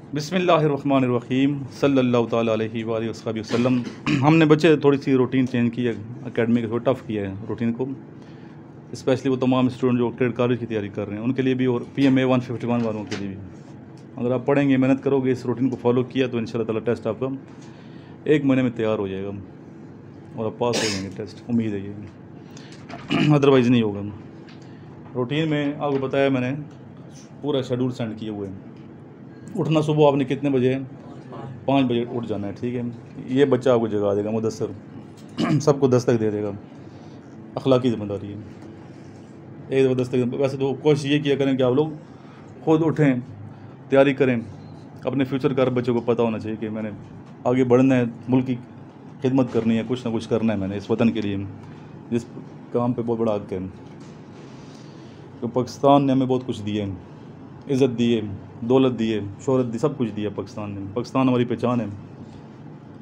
बिस्मिल्लाहिर्रहमानिर्रहीम सल्लल्लाहु ताला अलैहि वसल्लम। हमने बच्चे थोड़ी सी रूटीन चेंज की है, एकेडमी का थोड़ा टफ़ किया है रूटीन को, स्पेशली वो तमाम स्टूडेंट जो क्रेडिट कॉलेज की तैयारी कर रहे हैं उनके लिए भी, और PMA 151 वालों के लिए भी। अगर आप पढ़ेंगे, मेहनत करोगे, इस रूटीन को फॉलो किया तो इंशाल्लाह ताला टेस्ट आपका 1 महीने में तैयार हो जाएगा और आप पास हो जाएंगे टेस्ट, उम्मीद है ये, अदरवाइज़ नहीं होगा। रूटीन में आपको बताया मैंने, पूरा शेड्यूल सेंड किए हुए हैं। उठना सुबह आपने कितने बजे? 5 बजे उठ जाना है, ठीक है। ये बच्चा आपको जगा देगा, मुदस्सर सबको दस्तक दे देगा, अखलाकी ज़िम्मेदारी है। एक दफ़ा दस्तक, वैसे तो कोशिश ये किया करें कि आप लोग खुद उठें, तैयारी करें। अपने फ्यूचर का बच्चों को पता होना चाहिए कि मैंने आगे बढ़ना है, मुल्क की खिदमत करनी है, कुछ ना कुछ करना है मैंने इस वतन के लिए, जिस काम पे बहुत बड़ा हक है। तो पाकिस्तान ने हमें बहुत कुछ दिए, इज़्ज़त दिए, दौलत दिए, शोहरत दी, सब कुछ दिया पाकिस्तान ने। पाकिस्तान हमारी पहचान है,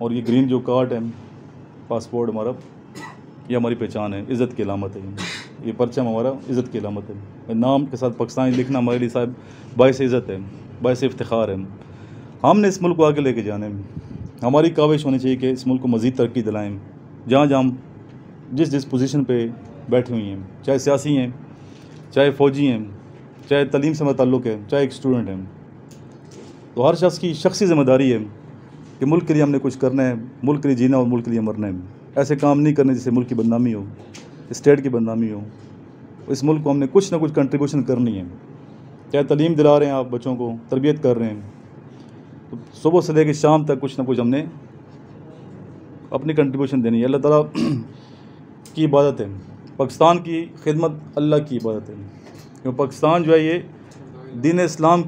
और ये ग्रीन जो कार्ड है, पासपोर्ट हमारा, ये हमारी पहचान है, इज़्ज़त की अलामत है। ये परचम हमारा इज़्ज़त की अलामत है। नाम के साथ पाकिस्तानी लिखना हमारे लिए साहब बाइस इज़्ज़त है, बाइस इफ्तिखार है। हमने इस मुल्क को आगे लेके जाने में हमारी काविश होनी चाहिए कि इस मुल्क को मज़ीद तरक्की दिलाएँ। जहाँ जहाँ जिस जिस पोजीशन पे बैठे हुई हैं, चाहे सियासी हैं, चाहे फ़ौजी हैं, चाहे तलीम से हमारा ताल्लुक़ है, चाहे एक स्टूडेंट है, तो हर शख्स की शख्सी ज़िम्मेदारी है कि मुल्क के लिए हमने कुछ करना है, मुल्क के लिए जीना और मुल्क के लिए मरना है। ऐसे काम नहीं करने जिससे मुल्क की बदनामी हो, स्टेट की बदनामी हो। इस मुल्क को हमने कुछ ना कुछ कंट्रीब्यूशन करनी है। चाहे तलीम दिला रहे हैं आप बच्चों को, तरबियत कर रहे हैं, तो सुबह से लेकर शाम तक कुछ ना कुछ हमने अपनी कंट्रीब्यूशन देनी है। अल्लाह ताला की इबादत है, पाकिस्तान की खिदमत अल्लाह की इबादत है। क्योंकि पाकिस्तान जो है ये दीन इस्लाम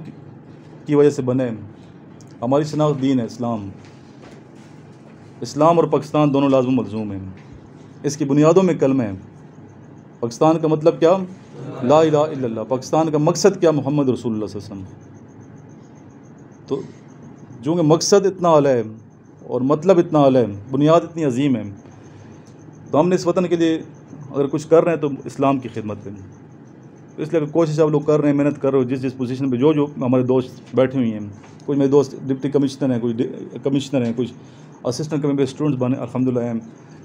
की वजह से बने। हमारी शनाख्त दीन है इस्लाम। इस्लाम और पाकिस्तान दोनों लाज़िम मलज़ूम हैं। इसकी बुनियादों में कलमा है। पाकिस्तान का मतलब क्या? ला इलाहा इल्लल्लाह। पाकिस्तान का मकसद क्या? मोहम्मद रसूलुल्लाह सल्लल्लाहु अलैहि वसल्लम। तो जो कि मकसद इतना आला है और मतलब इतना आला है, बुनियाद इतनी अजीम है, तो हमने इस वतन के लिए अगर कुछ कर रहे हैं तो इस्लाम की खिदमत है। तो इसलिए अगर कोशिश आप लोग कर रहे हैं, मेहनत कर रहे हो, जिस जिस पोजीशन पे जो हमारे दोस्त बैठे हुई हैं, कुछ मेरे दोस्त डिप्टी कमिश्नर हैं, कुछ कमिश्नर हैं, कुछ असिस्टेंट कमिश्नर स्टूडेंट्स बने अल्हम्दुलिल्लाह हैं,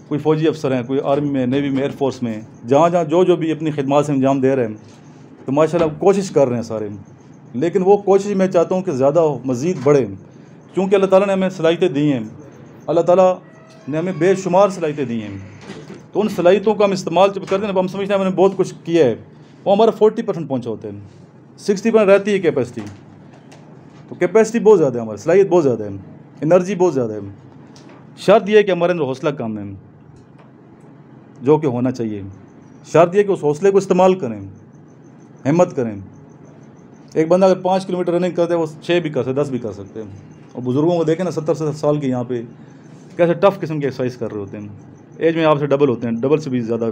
कोई फ़ौजी अफसर हैं, कोई आर्मी में, नेवी में, एयरफोर्स में, जहाँ जहाँ जो भी अपनी खिदमत से अंजाम दे रहे हैं, तो माशाल्लाह कोशिश कर रहे हैं सारे। लेकिन वो कोशिश मैं चाहता हूँ कि ज़्यादा हो, मज़ीद बढ़े, क्योंकि अल्लाह ताला ने हमें सलाहियतें दी हैं। अल्लाह ताला ने हमें बेशुमार सलाहियतें दी हैं, तो उन सलाहियतों का हम इस्तेमाल जब करते हैं, हम समझते हैं मैंने बहुत कुछ किया है, वो हमारा 40% पहुँचा होता है, 60% रहती है कैपेसिटी। तो कैपेसिटी बहुत ज़्यादा है, हमारी सलाहियत बहुत ज़्यादा है, एनर्जी बहुत ज़्यादा है। शर्त यह है कि हमारे अंदर हौसला कम है, जो कि होना चाहिए। शर्त यह कि उस हौसले को इस्तेमाल करें, हिम्मत करें। एक बंदा अगर 5 किलोमीटर रनिंग करता है, वो 6 भी कर सकते, 10 भी कर सकते हैं। और बुज़ुर्गों को देखें ना, 70 साल के यहाँ पे कैसे टफ़ किस्म की एक्सरसाइज कर रहे होते हैं। एज में आपसे डबल होते हैं, डबल से भी ज़्यादा,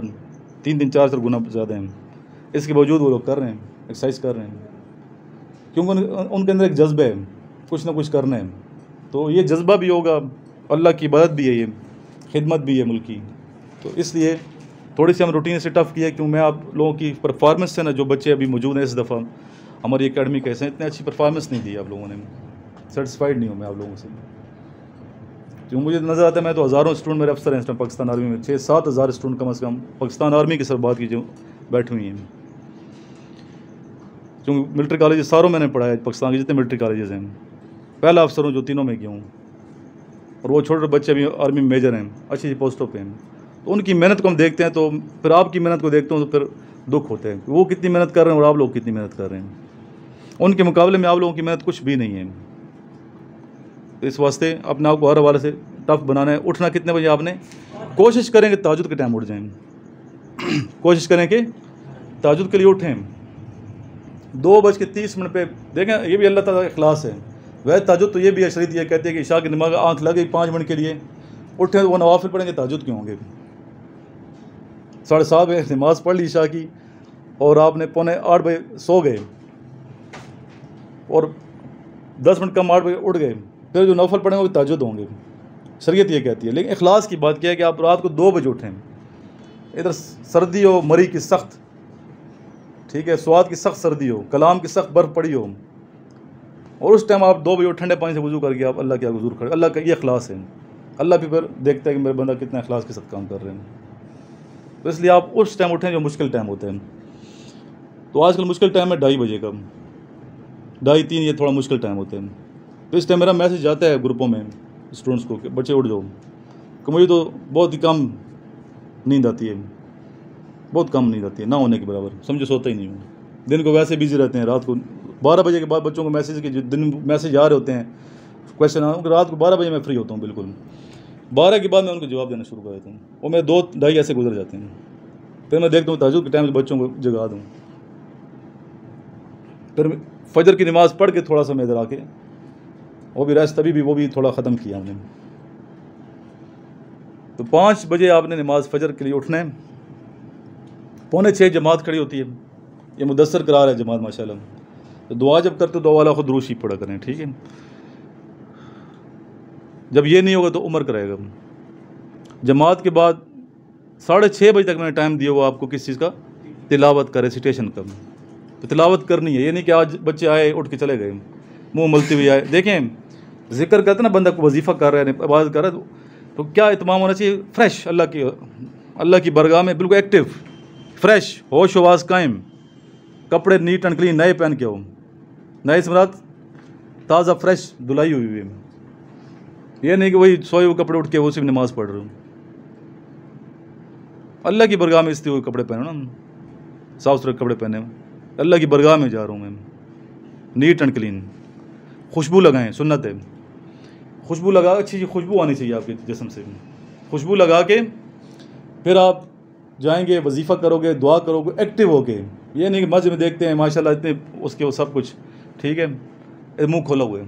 3-3, 4 गुना ज़्यादा हैं। इसके बावजूद वो लोग कर रहे हैं, एक्सरसाइज कर रहे हैं, क्योंकि उनके अंदर एक जज्बा है, कुछ ना कुछ करना है। तो ये जज्बा भी होगा, अल्लाह की इबादत भी है, ये खिदमत भी है मुल्क की। तो इसलिए थोड़ी सी हम रूटीन से टफ़ किया, क्यों मैं आप लोगों की परफॉर्मेंस से ना, जो बच्चे अभी मौजूद हैं इस दफ़ा हमारी एकेडमी कैसे, इतनी अच्छी परफॉर्मेंस नहीं दी आप लोगों ने, सेटिस्फाइड नहीं हूँ मैं आप लोगों से। जो मुझे नज़र आता है, मैं तो हज़ारों स्टूडेंट मेरे अफसर हैं इस टाइम पाकिस्तान आर्मी में, 6-7 हज़ार स्टूडेंट कम से कम पाकिस्तान आर्मी की सब बात की जो बैठी हुई हैं। क्योंकि मिलिट्री कॉलेज सारों मैंने पढ़ाया, पाकिस्तान के जितने मिलिट्री कॉलेजेस हैं, पहला अफसर हूँ जो तीनों में गया हूँ। और वो छोटे बच्चे अभी आर्मी में मेजर हैं, अच्छी पोस्टों पे हैं। तो उनकी मेहनत को हम देखते हैं, तो फिर आपकी मेहनत को देखते हैं, तो फिर दुख होते हैं वो कितनी मेहनत कर रहे हैं और आप लोग कितनी मेहनत कर रहे हैं। उनके मुकाबले में आप लोगों की मेहनत कुछ भी नहीं है। तो इस वास्ते अपने आप को हर हवाले से टफ़ बनाना है। उठना कितने बजे आपने? कोशिश करेंगे तहज्जुद के टाइम उठ जाएँ। कोशिश करें कि तहज्जुद के लिए उठें। 2:30 पे देखें, ये भी अल्लाह ताला का इखलास है। वह तहज्जुद तो ये भी है, शरीयत ये कहती है कि इशा की नमाज़ आँख लग गई 5 मिनट के लिए, उठें तो वो नवाफिल पढ़ेंगे, तहज्जुद क्यों होंगे? 7:30 बजे नमाज़ पढ़ ली इशा की, और आपने 7:45 बजे सो गए, और 10 मिनट कम 8 बजे उठ गए, फिर जो नफल पढ़ेंगे वो तहज्जुद होंगे। शरीयत ये कहती है। लेकिन इखलास की बात क्या है कि आप रात को 2 बजे उठें, इधर सर्दी हो, मरी की सख्त, ठीक है, स्वाद की सख्त सर्दी हो, कलाम की सख्त बर्फ़ पड़ी हो, और उस टाइम आप 2 बजे ठंडे पानी से वज़ू करके आप अल्लाह के हुज़ूर खड़े, अल्लाह का ये इखलास है। अल्लाह भी फिर देखता है कि मेरा बंदा कितना इखलास के साथ काम कर रहे हैं। तो इसलिए आप उस टाइम उठें जो मुश्किल टाइम होते हैं। तो आजकल मुश्किल टाइम है 2:30 बजे का, 2:30-3 ये थोड़ा मुश्किल टाइम होते हैं। तो इस टाइम मेरा मैसेज जाता है ग्रुपों में स्टूडेंट्स को कि बच्चे उठ जाओ, कि मुझे तो बहुत ही कम नींद आती है, बहुत कम नींद आती है, ना होने के बराबर, समझो सोता ही नहीं हूँ। दिन को वैसे बिजी रहते हैं, रात को 12 बजे के बाद बच्चों को मैसेज के जो दिन मैसेज आ रहे होते हैं, क्वेश्चन आ रहे हैं, रात को 12 बजे मैं फ्री होता हूँ बिल्कुल। 12 के बाद मैं उनको जवाब देना शुरू कर देता हूँ, और मेरे 2-2:30 ऐसे गुजर जाते हैं। फिर मैं देखता हूँ तहज्जुद के टाइम से बच्चों को जगा दूँ, फिर फजर की नमाज़ पढ़ के थोड़ा सा मैं इधर आके वो भी रेस्ट, तभी भी वो भी थोड़ा ख़त्म किया हमने। तो 5 बजे आपने नमाज़ फजर के लिए उठना है। 5:45 जमात खड़ी होती है, ये मुदस्सर करा रहा है जमात माशाल्लाह। तो दुआ जब करते हो दुआ वाला खुद दुरूद पढ़ा करें, ठीक है। जब ये नहीं होगा तो उम्र कराएगा। जमात के बाद 6:30 बजे तक मैंने टाइम दिया हुआ आपको किस चीज़ का, तिलावत का, रेसिटेशन का। तो तिलावत करनी है, ये नहीं कि आज बच्चे आए उठ के चले गए मुँह मलते हुए आए। देखें जिक्र करते ना, बंदा को वजीफ़ा कर रहा है, इबादत कर रहा है, तो क्या इत्माम होना चाहिए, फ्रेश, अल्लाह की बरगाह में बिल्कुल एक्टिव, फ्रेश, होश आवाज़ कायम, कपड़े नीट एंड क्लीन नए पहन के हो, नए समरात ताज़ा फ्रेश धुलाई हुई है। ये नहीं कि वही सोए हुए कपड़े उठ के उसी में नमाज़ पढ़ रहे हो। अल्लाह की बरगाह में इसलिए हुए कपड़े पहनो ना, साफ सुथरे कपड़े पहने, अल्लाह की बरगाह में जा रहा हूँ मैं, नीट एंड क्लीन। खुशबू लगाएं, सुन्नत है, खुशबू लगा, अच्छी खुशबू आनी चाहिए आपके जिस्म से। खुशबू लगा के फिर आप जाएंगे, वजीफ़ा करोगे, दुआ करोगे एक्टिव होके। ये नहीं कि मस्जिद में देखते हैं माशाल्लाह इतने उसके वो सब कुछ ठीक है, मुंह खोला हुआ है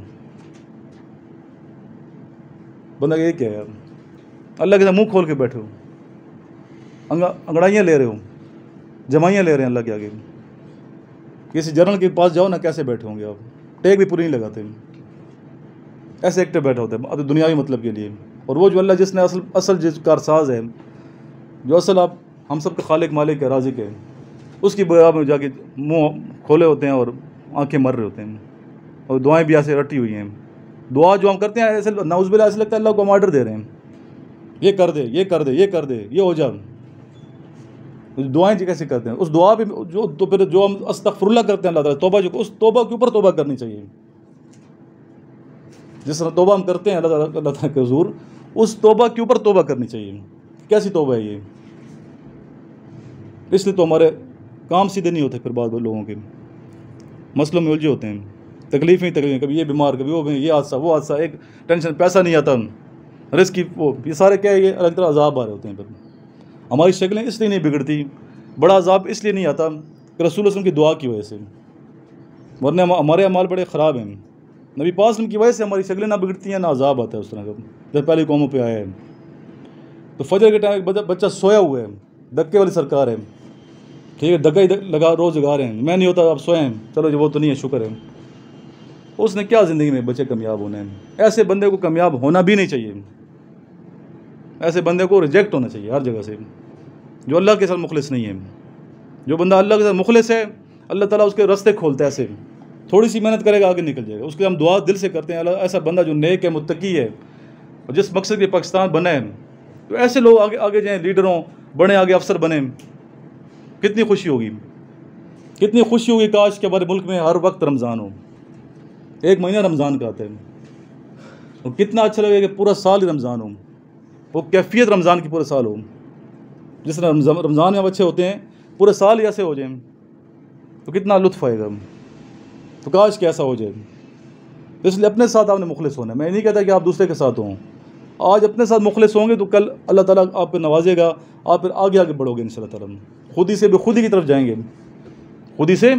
बंदा, ये क्या है यार, अल्लाह के साथ मुंह खोल के बैठे हो, अंगड़ाइयाँ ले रहे हो, जमाइयाँ ले रहे हैं अल्लाह के आगे। किसी जनरल के पास जाओ ना, कैसे बैठे होंगे आप, टेक भी पूरी नहीं लगाते, ऐसे एक्टिव बैठे होते हैं अब दुनियावी मतलब के लिए। और वो जो अल्लाह जिसने असल जिस कारसाज है, जो असल आप हम सब का खालिक मालिक है, राज़िक है, उसकी बराबर में जाके मुंह खोले होते हैं और आंखें मर रहे होते हैं, और दुआएं भी ऐसे रटी हुई हैं। दुआ जो हम करते हैं ऐसे नाउज़ुबिल्लाह ऐसे लगता है अल्लाह को हम ऑर्डर दे रहे हैं, ये कर दे, ये कर दे, ये कर दे, ये हो जा। दुआएं जी कैसे करते हैं, उस दुआ भी जो तो फिर जो हम अस्तगफिरुल्लाह करते हैं अल्लाह ताला, तौबा जो उस तौबा के ऊपर तौबा करनी चाहिए। जिस तरह तौबा हम करते हैं अल्लाह ताला के हुज़ूर, उस तौबा के ऊपर तौबा करनी चाहिए। कैसी तौबा है ये, इसलिए तो हमारे काम सीधे नहीं होते, फिर बाद लोगों के मसलों में उलझे होते हैं, तकलीफ़ ही तकलीफ, कभी ये बीमार, कभी वो, ये हादसा वो हादसा, एक टेंशन, पैसा नहीं आता, रिस्क की वो, ये सारे क्या है, ये अलग तरह अजाब आ रहे होते हैं। फिर हमारी शक्लें इसलिए नहीं बिगड़ती, बड़ा अजाब इसलिए नहीं आता कि रसूल वसल्लम की दुआ की वजह से, वरना हमारे अमाल बड़े ख़राब हैं। नबी पाक की वजह से हमारी शक्लें ना बिगड़ती हैं, ना अजाब आता है उस तरह का जब पहली कौमों पे आया है। तो फजर के टाइम एक बच्चा सोया हुआ है, धक्के वाली सरकार है, ठीक है, धक्का ही लगा रोज़ जगा रहे हैं, मैं नहीं होता आप सोए हैं, चलो जो वो तो नहीं है, शुक्र है। उसने क्या ज़िंदगी में बच्चे कामयाब होने हैं। ऐसे बंदे को कामयाब होना भी नहीं चाहिए, ऐसे बंदे को रिजेक्ट होना चाहिए हर जगह से, जो अल्लाह के साथ मुखलिस नहीं है। जो बंदा अल्लाह के साथ मुखलिस है, अल्लाह ताला उसके रास्ते खोलता है, ऐसे थोड़ी सी मेहनत करेगा आगे निकल जाएगा। उसके हम दुआ दिल से करते हैं, ऐसा बंदा जो नेक है, मुत्तकी है, और जिस मकसद के पाकिस्तान बना है, तो ऐसे लोग आगे आगे जाएँ, लीडरों बने, आगे अफसर बने, कितनी खुशी होगी, कितनी खुशी होगी। काश के हमारे मुल्क में हर वक्त रमज़ान हो, एक महीना रमज़ान का आता है, तो कितना अच्छा लगेगा कि पूरा साल ही रमज़ान हो, वो कैफियत रमज़ान की पूरे साल हो। जिस तरह रमज़ान में अच्छे होते हैं, पूरे साल ही ऐसे हो जाए तो कितना लुत्फ़ आएगा। तो काश कि ऐसा हो जाए। इसलिए अपने साथ आपने मुखलिस होना है। मैं नहीं कहता कि आप दूसरे के साथ हों, आज अपने साथ मुखलिस होंगे तो कल अल्लाह ताला आप पे नवाजेगा, आप फिर आगे आगे बढ़ोगे इंशाअल्लाह ताला। खुदी से बेखुदी की तरफ जाएंगे, खुदी से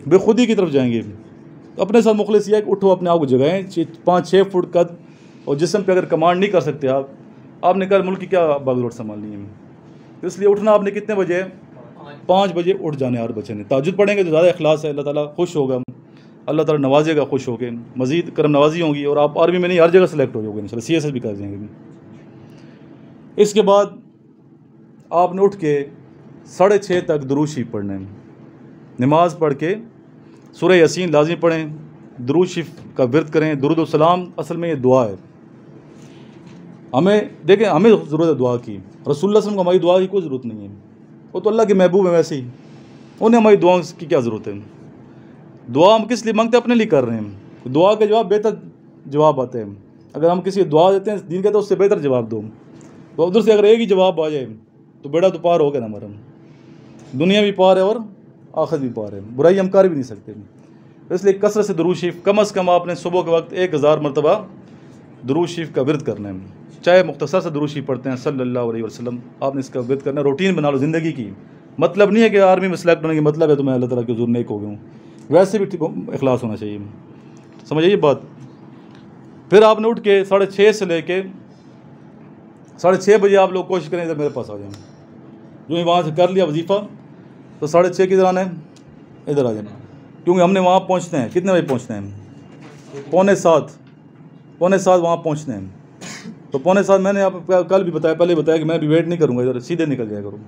बेखुदी की तरफ जाएंगे। तो अपने साथ मुखलिस यह उठो, अपने आप को जगाएँ। 5-6 फुट कद और जिस्म पे अगर कमांड नहीं कर सकते आपने कल मुल्क की क्या बागडोर संभालनी है। तो इसलिए उठना आपने कितने बजे, 5 बजे उठ जाने। हर बच्चे ने ताजुद पढ़ेंगे तो ज़्यादा इखलास है, अल्लाह ताला खुश होगा, अल्लाह ताला नवाजेगा, खुश होकर मज़ीद करम नवाजी होंगी, और आप आर्मी में नहीं हर जगह सेलेक्ट हो जाओगे इंशाल्लाह, CSS भी कर जाएंगे। इसके बाद आपने उठ के 6:30 तक दुरूद शरीफ पढ़ना है। नमाज़ पढ़ के सूरह यासीन लाज़मी पढ़ें, दुरूद शरीफ का विर्द करें। दुरूद व सलाम असल में ये दुआ है। हमें देखें, हमें ज़रूरत है दुआ की। रसूलुल्लाह सल्लल्लाहु अलैहि वसल्लम को हमारी दुआ की कोई ज़रूरत नहीं है, वो तो अल्लाह के महबूब है, वैसे ही उन्हें हमारी दुआ की क्या ज़रूरत है। दुआ हम किस लिए मांगते हैं? अपने लिए कर रहे हैं। दुआ के जवाब बेहतर जवाब आते हैं। अगर हम किसी दुआ देते हैं, दीन कहते हैं उससे बेहतर जवाब दो, तो उधर से अगर एक ही जवाब आ जाए तो बेड़ा तो पार हो गया ना हमारा। दुनिया भी पार है और आखिरत भी पार है, बुराई हम कर भी नहीं सकते। इसलिए कसरत से दुरूद शरीफ कम अज़ कम आपने सुबह के वक्त 1000 मरतबा दुरूद शरीफ का विर्द करना है। चाहे मुख्तसर से दुरूद शरीफ पढ़ते हैं सल्लल्लाहु अलैहि वसल्लम, आपने इसका विर्द करना है। रूटीन बना लो ज़िंदगी की। मतलब नहीं है कि आर्मी में सेलेक्ट होने की मतलब है तो मैं अल्लाह ताला के हुज़ूर नेक हो गया हूँ, वैसे भी इखलास होना चाहिए, समझिए ये बात। फिर आपने उठ के 6:30 से लेके 6:30 बजे आप लोग कोशिश करें इधर मेरे पास आ जाएं। जो ही वहाँ से कर लिया वजीफ़ा तो 6:30 किधर आना है? इधर आ जाना, क्योंकि हमने वहाँ पहुँचना है। कितने बजे पहुँचना है? 6:45 वहाँ पहुँचना है। तो 6:45 मैंने आप कल भी बताया, पहले बताया कि मैं भी वेट नहीं करूँगा, इधर सीधे निकल जाया करूँ।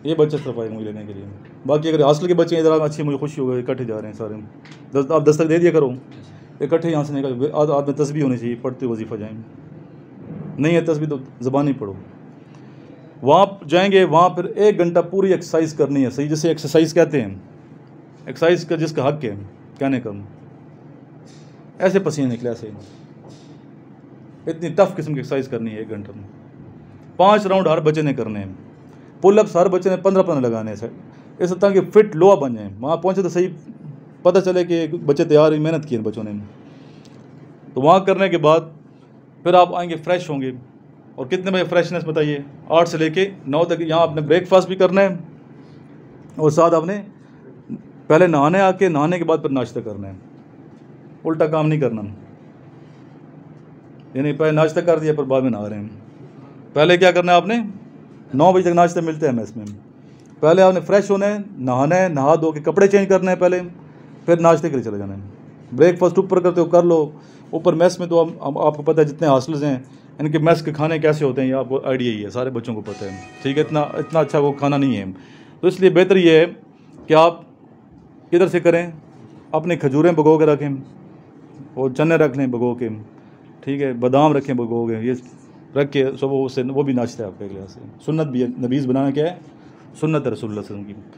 ये बच्चे तरफ आएंगे मुझे लेने के लिए। बाकी अगर हॉस्टल के बच्चे इधर अच्छी, मुझे खुशी हो गई, इकट्ठे जा रहे हैं सारे। आप दस्तक दे दिया करो, इकट्ठे यहाँ से निकल। आज में तस्बीह होनी चाहिए, पढ़ते वजीफ़ा जाएंगे, नहीं है तस्बीह तो ज़बान ही पढ़ो। वहाँ जाएंगे, वहाँ फिर 1 घंटा पूरी एक्सरसाइज करनी है। सही, जैसे एक्सरसाइज कहते हैं, एक्सरसाइज का जिसका हक है कहने का, ऐसे पसीने निकले, ऐसे इतनी टफ किस्म की एक्सरसाइज करनी है 1 घंटे में। 5 राउंड हर बच्चे ने करने हैं। पुलअप्स हर बच्चे ने 15-15 लगाने हैं, इस ताकि फिट लोहा बन जाए। वहाँ पहुँचे तो सही पता चले कि बच्चे तैयार ही, मेहनत की है बच्चों ने। तो वहाँ करने के बाद फिर आप आएंगे, फ्रेश होंगे। और कितने बजे फ्रेशनेस बताइए? 8 से लेके 9 तक। यहाँ आपने ब्रेकफास्ट भी करना है और साथ आपने पहले नहाने आके, नहाने के बाद फिर नाश्ता करना है। उल्टा काम नहीं करना, यानी पहले नाश्ता कर दिया फिर बाद में नहा रहे हैं। पहले क्या करना है आपने? 9 बजे तक नाश्ता मिलते हैं मेस में। पहले आपने फ्रेश होना है, नहाना है, नहा धो के कपड़े चेंज करने हैं पहले, फिर नाश्ते के लिए चले जाना है। ब्रेकफास्ट ऊपर करते हो कर लो। ऊपर मेस में तो आपको पता है जितने हॉस्टल्स हैं इनके मेस के खाने कैसे होते हैं, ये आपको आइडिया ही है, सारे बच्चों को पता है, ठीक है। इतना अच्छा वो खाना नहीं है, तो इसलिए बेहतर ये है कि आप किधर से करें, अपने खजूरें भिगो के रखें और चने रख लें भिगो के, ठीक है, बादाम रखें भिगो के, ये रख के सुबह उससे वो भी नाश्ता है आपके लिए से। सुन्नत भी है, नबीज़ बनाना क्या है? सुन्नत है रसूलुल्लाह सल्लल्लाहु अलैहि वसल्लम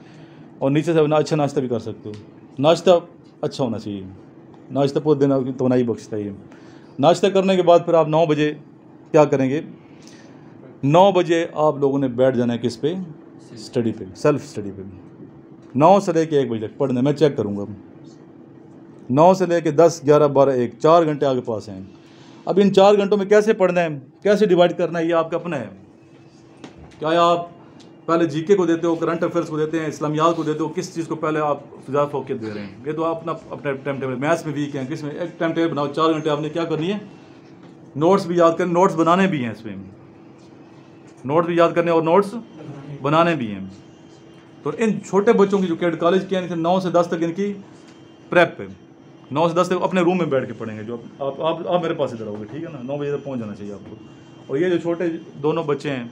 की। और नीचे से अच्छा नाश्ता भी कर सकते हो। नाश्ता अच्छा होना चाहिए, नाश्ता पूरे दिन आपकी तवानाई बख्शता है। नाश्ता करने के बाद फिर आप 9 बजे क्या करेंगे? 9 बजे आप लोगों ने बैठ जाना है किस पे? स्टडी पे, सेल्फ स्टडी पे। 9 से लेके 1 बजे तक पढ़ना है, मैं चेक करूँगा। 9 से लेके 10, 11, 12, 1, 4 घंटे आगे पास हैं। अब इन 4 घंटों में कैसे पढ़ना है, कैसे डिवाइड करना है, ये आपका अपना है। क्या आप पहले जीके को देते हो, करंट अफेयर्स को देते हैं, इस्लामियात को देते हो, किस चीज़ को पहले आप ज़्यादा फोकस दे रहे हैं? ये तो आप अपना टाइम टेबल, मैथ्स में वीक हैं, किस में एक टाइम टेबल बनाओ। 4 घंटे आपने क्या करनी है? नोट्स भी याद करने, नोट्स बनाने भी हैं, इसमें नोट्स भी याद करने और नोट्स बनाने भी हैं। तो इन छोटे बच्चों की जो कैडेट कॉलेज की है, 9 से 10 तक इनकी प्रेप पे, 9 से 10 तक अपने रूम में बैठ के पढ़ेंगे। जो आप मेरे पास इधर आओगे, ठीक है ना, 9 बजे तक पहुँच जाना चाहिए आपको। और ये जो छोटे दोनों बच्चे हैं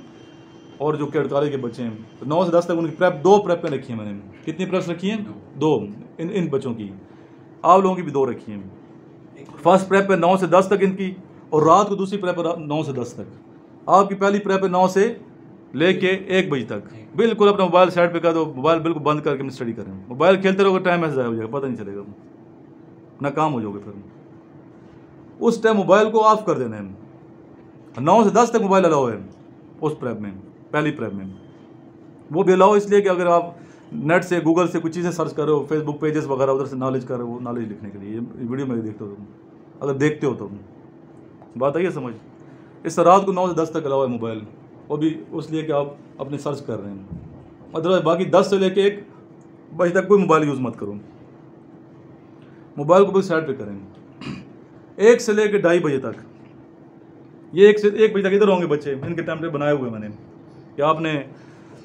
और जो कैडेट कॉलेज के बच्चे हैं, तो 9 से 10 तक उनकी प्रेप, 2 प्रेपें रखी हैं मैंने। कितनी प्रेप्स रखी हैं? 2। इन बच्चों की, आप लोगों की भी 2 रखी हैं। फर्स्ट प्रेप है 9 से 10 तक इनकी, और रात को दूसरी प्रेप 9 से 10 तक। आपकी पहली प्रेप है 9 से लेके 1 बजे तक। बिल्कुल अपना मोबाइल साइड पे कर दो, मोबाइल बिल्कुल बंद करके स्टडी करें। मोबाइल खेलते रहोगे, टाइम ऐसे ज़ाया हो जाएगा, पता नहीं चलेगा, नाकाम हो जाओगे। फिर उस टाइम मोबाइल को ऑफ कर देना है। 9 से 10 तक मोबाइल अलाउ है उस प्रेप में, पहली प्रेप में। वो भी अलाउ इसलिए कि अगर आप नेट से, गूगल से कुछ चीज़ें सर्च कर रहे हो, फेसबुक पेजेस वगैरह, उधर से नॉलेज कर रहे हो, नॉलेज लिखने के लिए, ये वीडियो में देखते हो तुम, अगर देखते हो तो बात आई है समझ। इस रात को 9 से 10 तक अलाउ है मोबाइल, वो भी उसलिए कि आप अपने सर्च कर रहे हैं। अदरवाइज बाकी 10 से लेके 1 बजे तक कोई मोबाइल यूज़ मत करो, मोबाइल को भी साइड पे करें। 1 से लेके 2:30 बजे तक, ये 1 से 1 बजे तक इधर होंगे बच्चे, इनके टाइम पे बनाए हुए मैंने कि आपने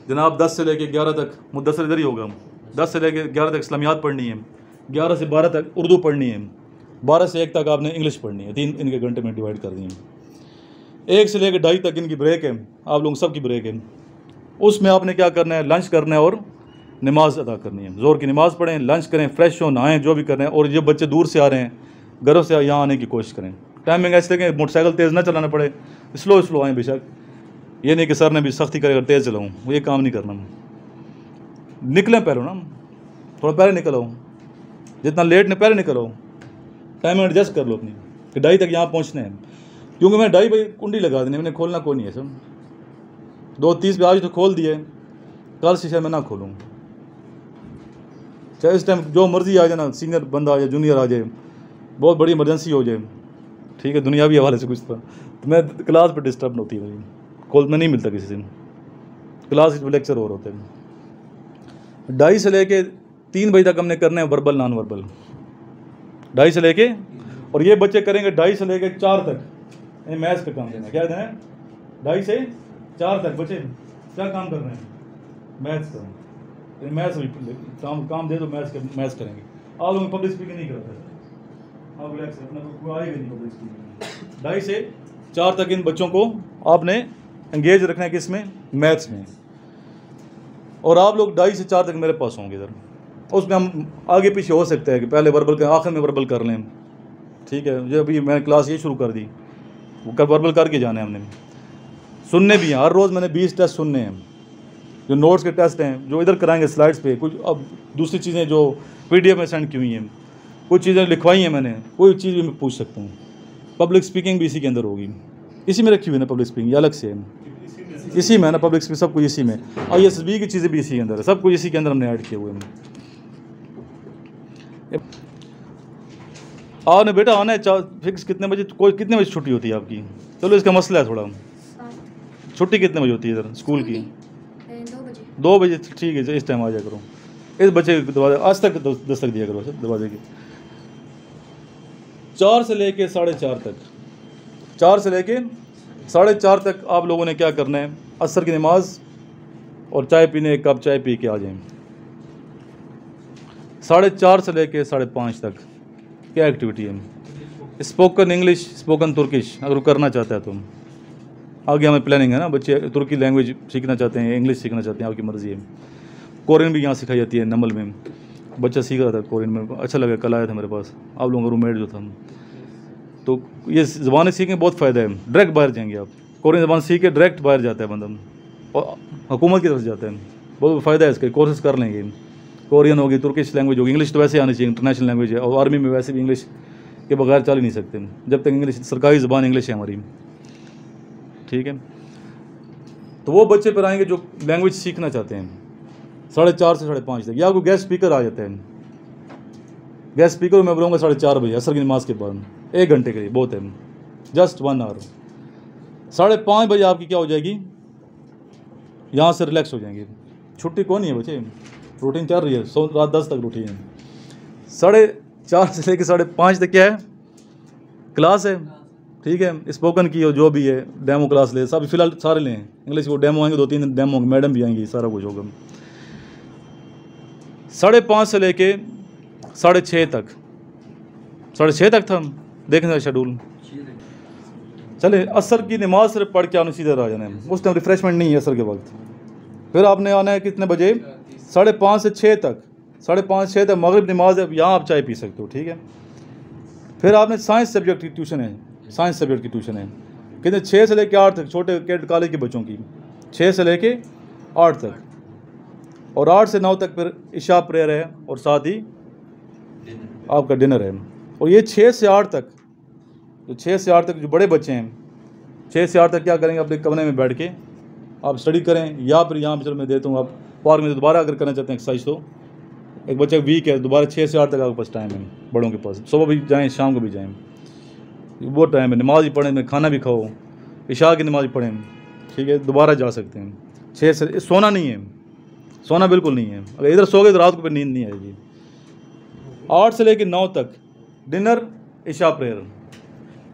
जनाब 10 से लेके 11 तक मुद्दसर इधर ही होगा। 10 से लेके 11 तक इस्लामियात पढ़नी है, 11 से 12 तक उर्दू पढ़नी है, 12 से 1 तक आपने इंग्लिश पढ़नी है। 3 इनके घंटे में डिवाइड कर दिए। 1 से लेकर 2:30 तक इनकी ब्रेक है, आप लोगों सब की ब्रेक है। उसमें आपने क्या करना है? लंच करना है और नमाज अदा करनी है, ज़ोर की नमाज़ पढ़ें, लंच करें, फ्रेश हो, नहाएं, जो भी कर रहे हैं। और जो बच्चे दूर से आ रहे हैं, घरों से यहाँ आने की कोशिश करें। टाइमिंग ऐसे कि मोटरसाइकिल तेज़ ना चलाना पड़े, स्लो स्लो आएँ बेशक। ये नहीं कि सर ने भी सख्ती करेगा तेज़ चलाऊँ, वो ये काम नहीं करना। निकलें पहले ना, थोड़ा पहले निकल आओ, जितना लेट ने पहले निकल आओ, टाइम एडजस्ट कर लो अपनी कि 2:30 तक यहाँ पहुँचना है। क्योंकि मैं 2:30 बजे कुंडी लगा देनी, मैंने खोलना कोई नहीं है सब। 2:30 पे आज तो खोल दिए, कल शीशा मैं ना खोलूँ। चाहे इस टाइम जो मर्जी आ जाए ना, सीनियर बंदा आ जाए, जूनियर आ जाए, बहुत बड़ी इमरजेंसी हो जाए, ठीक है, दुनियावी हवाले से कुछ तो मैं क्लास पर डिस्टर्ब होती है मेरी, कॉल में नहीं मिलता किसी से, क्लास में लेक्चर और होते हैं। 2:30 से लेके 3 बजे तक हमने करना है वर्बल नॉन वर्बल, 2:30 से लेके, और ये बच्चे करेंगे 2:30 से लेके 4 तक मैथ्स का काम देना। क्या देना है? 2:30 से 4 तक बच्चे क्या काम कर रहे हैं? मैथ्स का। मैथ्स काम दे तो मैथ्स करेंगे। आप लोग पब्लिक स्पीकिंग नहीं करते, आप रिलैक्स, अपना कोई आएगा नहीं पब्लिक स्पीकिंग। 2:30 से 4 तक इन बच्चों को आपने एंगेज रखना है, किसमें? मैथ्स में। और आप लोग 2:30 से 4 तक मेरे पास होंगे इधर, उसमें हम आगे पीछे हो सकता है कि पहले वर्बल के आखिर में वर्बल कर लें, ठीक है। जो अभी मैंने क्लास ये शुरू कर दी, वो कर वर्बल करके जाना है हमने। सुनने भी हैं, हर रोज़ मैंने 20 टेस्ट सुनने हैं, जो नोट्स के टेस्ट हैं जो इधर कराएंगे स्लाइड्स पे। कुछ अब दूसरी चीज़ें जो PDF में सेंड की हुई हैं, कुछ चीज़ें लिखवाई हैं मैंने, कोई चीज़ भी मैं पूछ सकता हूँ। पब्लिक स्पीकिंग भी इसी के अंदर होगी, इसी में रखी हुई है ना पब्लिक स्पीकिंग, अलग से है इसी में है ना पब्लिक स्पीकिंग, सब कुछ इसी में। और ISSB की चीज़ें भी इसी के अंदर है, सब कुछ इसी के अंदर हमने ऐड किए हुए हैं। आपने बेटा आना है फिक्स कितने बजे, कोई कितने बजे छुट्टी होती है आपकी? चलो इसका मसला है थोड़ा, छुट्टी कितने बजे होती है इधर स्कूल की? 2 बजे। ठीक है, इस टाइम आ जाया करो। इस बच्चे के दरवाजे आज तक दस्तक दिया करो दरवाजे की। 4 से लेके 4:30 तक, 4 से लेके 4:30 तक आप लोगों ने क्या करना है? असर की नमाज और चाय पीने, 1 कप चाय पी के आ जाएं। 4:30 से लेके 5:30 तक क्या एक्टिविटी है? स्पोकन इंग्लिश, स्पोकन तुर्किश अगर करना चाहता है तो आगे हमें प्लानिंग है ना। बच्चे तुर्की लैंग्वेज सीखना चाहते हैं, इंग्लिश सीखना चाहते हैं, आपकी मर्ज़ी है। कोरियन भी यहाँ सिखाई जाती है, नमल में बच्चा सीख रहा था कोरियन में, अच्छा लगा, कल आया था मेरे पास आप लोगों का रूममेट जो था। तो ये ज़बानें सीखने बहुत फ़ायदा है, डायरेक्ट बाहर जाएंगे आप। कोरियन ज़बान सीख के डायरेक्ट बाहर जाता है बंदा, और हुकूमत की तरफ जाता है, बहुत फ़ायदा है इसका। कोर्सेज कर लेंगे, कोरियन होगी, तुर्किश लैंग्वेज होगी, इंग्लिश तो वैसे आनी चाहिए, इंटरनेशनल लैंग्वेज है, और आर्मी में वैसे भी इंग्लिश के बगैर चल ही नहीं सकते जब तक इंग्लिश, सरकारी ज़बान इंग्लिश है हमारी, ठीक है। तो वो बच्चे पर आएंगे जो लैंग्वेज सीखना चाहते हैं 4:30 से 5:30 तक। या कोई गेस्ट स्पीकर आ जाता है, गेस्ट स्पीकर मैं बोलूँगा 4:30 बजे असर की नमाज के बाद, 1 घंटे के लिए बहुत है, जस्ट 1 आवर। 5:30 बजे आपकी क्या हो जाएगी? यहाँ से रिलैक्स हो जाएंगे, छुट्टी कौन नहीं है बच्चे, रूटीन चल रही है, रात 10 तक रूटीन है। 4:30 से लेकर 5:30 तक क्या है? क्लास है, ठीक है। स्पोकन की हो जो भी है, डेमो क्लास ले, सब फिलहाल सारे लें। इंग्लिश को डेमो आएंगे, 2-3 दिन डेमो होंगे, मैडम भी आएंगी, सारा कुछ होगा। 5:30 से लेके 6:30 तक, 6:30 तक था देखने का शेड्यूल। चले असर की नमाज सिर्फ पढ़ के आने सीधे आ जाना है, उस टाइम रिफ्रेशमेंट नहीं है असर के वक्त। फिर आपने आना है कितने बजे? 5:30 से 6 तक, 5:30 से 6 तक मगरिब नमाज है, यहाँ आप चाय पी सकते हो, ठीक है। फिर आपने साइंस सब्जेक्ट की ट्यूशन है, साइंस सब्जेक्ट की ट्यूशन है, कितने? 6 से लेके 8 तक, छोटे कैड कॉलेज के बच्चों की 6 से लेके 8 तक, और 8 से 9 तक फिर इशा प्रेयर है, और साथ ही आपका डिनर है। और ये 6 से 8 तक, तो 6 से 8 तक जो बड़े बच्चे हैं, 6 से 8 तक क्या करेंगे? अपने कमरे में बैठ के आप स्टडी करें, या फिर यहाँ पर चलो मैं देता हूँ, आप पार्क में दोबारा अगर करना चाहते हैं एक्सरसाइज, तो एक बच्चा वीक है, दोबारा 6 से 8 तक आपके पास टाइम है, बड़ों के पास। सुबह भी जाएँ, शाम को भी जाएँ, वो टाइम है। नमाज ही पढ़ें, में खाना भी खाओ, इशा की नमाज पढ़ें, ठीक है, दोबारा जा सकते हैं। 6 से सोना नहीं है, सोना बिल्कुल नहीं है, अगर इधर सोगे तो रात को फिर नींद नहीं आएगी। 8 से लेकर 9 तक डिनर, इशा प्रेयर,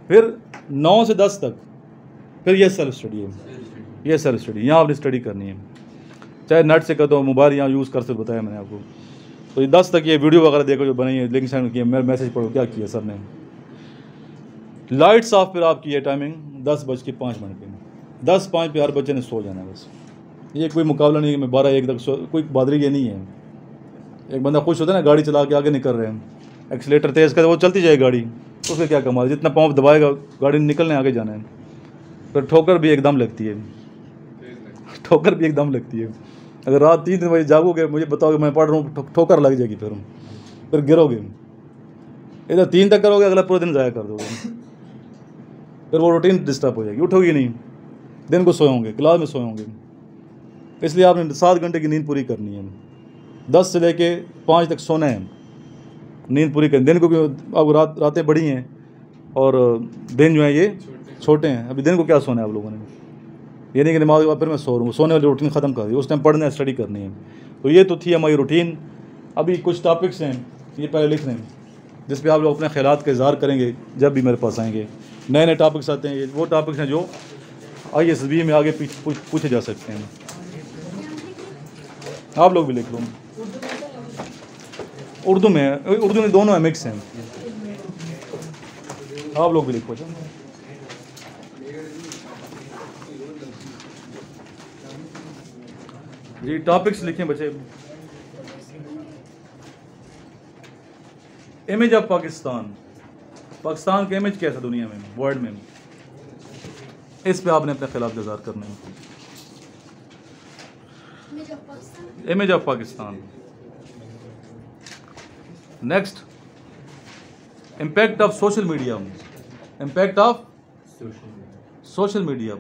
फिर 9 से 10 तक फिर ये सेल्फ स्टडी है, ये सेल्फ स्टडी, यहाँ आपने स्टडी करनी है, चाहे नेट से कर दो, मोबाइल यहाँ यूज़ कर सकते, बताया मैंने आपको। तो ये 10 तक ये वीडियो वगैरह देखो जो बनाई है, लिंक सेंड किया, मेरा मैसेज पढ़ो क्या किया सर ने। लाइट्स ऑफ फिर आपकी ये टाइमिंग 10:05 पे, 10:05 पे हर बच्चे ने सो जाना है बस। ये कोई मुकाबला नहीं है मैं 12-1 तक कोई बहादुरी ये नहीं है। एक बंदा खुश होता है ना, गाड़ी चला के आगे निकल रहे हैं, एक्सीलेटर तेज़ कर, वो चलती जाए गाड़ी, तो उसका क्या कमाल, जितना पंप दबाएगा गाड़ी निकलने आगे जाना है। फिर ठोकर भी एकदम लगती है, ठोकर भी एकदम लगती है। अगर रात 3 बजे जागोगे, मुझे बताओगे मैं पढ़ रहा हूँ, ठोकर लग जाएगी, फिर गिरोगे। इधर 3 तक करोगे, अगला पूरा दिन ज़ाया कर दोगे, फिर वो रूटीन डिस्टर्ब हो जाएगी, उठोगी नहीं, दिन को सोए होंगे, क्लास में सोए होंगे। इसलिए आपने 7 घंटे की नींद पूरी करनी है, 10 से लेके 5 तक सोना है, नींद पूरी करनी। दिन को अब रातें बड़ी हैं और दिन जो है ये छोटे हैं, अभी दिन को क्या सोना है आप लोगों ने, ये नहीं कि नमाज के बाद फिर मैं सो रहा हूँ, सोने वाली रूटीन ख़त्म कर दी, उस टाइम पढ़ना है, स्टडी करनी है। तो ये तो थी हमारी रूटीन। अभी कुछ टॉपिक्स हैं, ये पहले लिख लें, जिस पे आप लोग अपने ख्यालात का इज़हार करेंगे जब भी मेरे पास आएंगे। नए नए टॉपिक्स आते हैं, ये वो टॉपिक्स हैं जो ISB में आगे पूछे जा सकते हैं। आप लोग भी लिख लो, उर्दू में दोनों है, मिक्स हैं, आप लोग भी लिखो। जी टॉपिक्स लिखें बच्चे। इमेज ऑफ पाकिस्तान, पाकिस्तान का इमेज कैसा दुनिया में, वर्ल्ड में, इस पे आपने अपने खिलाफ इज़हार करना है। Image of Pakistan. Next, impact of social media, impact of social media,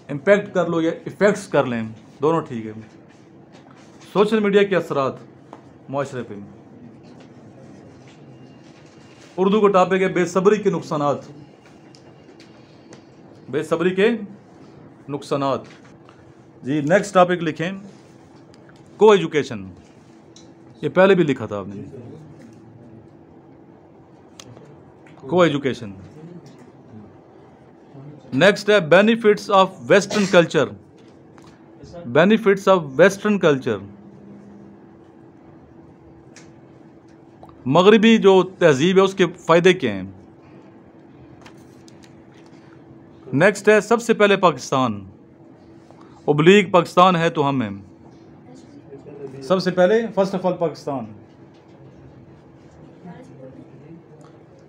impact कर लो या इफ़ेक्ट्स कर लें, दोनों ठीक है। सोशल मीडिया के असरात माशरे पे। उर्दू का टॉपिक है बेसब्री के नुकसानात, बेसब्री के नुकसानात। जी नेक्स्ट टॉपिक लिखें, को एजुकेशन, ये पहले भी लिखा था आपने, को एजुकेशन। नेक्स्ट है benefits of western culture, benefits of western culture, मगरबी जो तहजीब है उसके फ़ायदे क्या हैं। नेक्स्ट है सबसे पहले पाकिस्तान, ओब्लीग पाकिस्तान है तो हम हैं, सबसे पहले फर्स्ट ऑफ ऑल पाकिस्तान,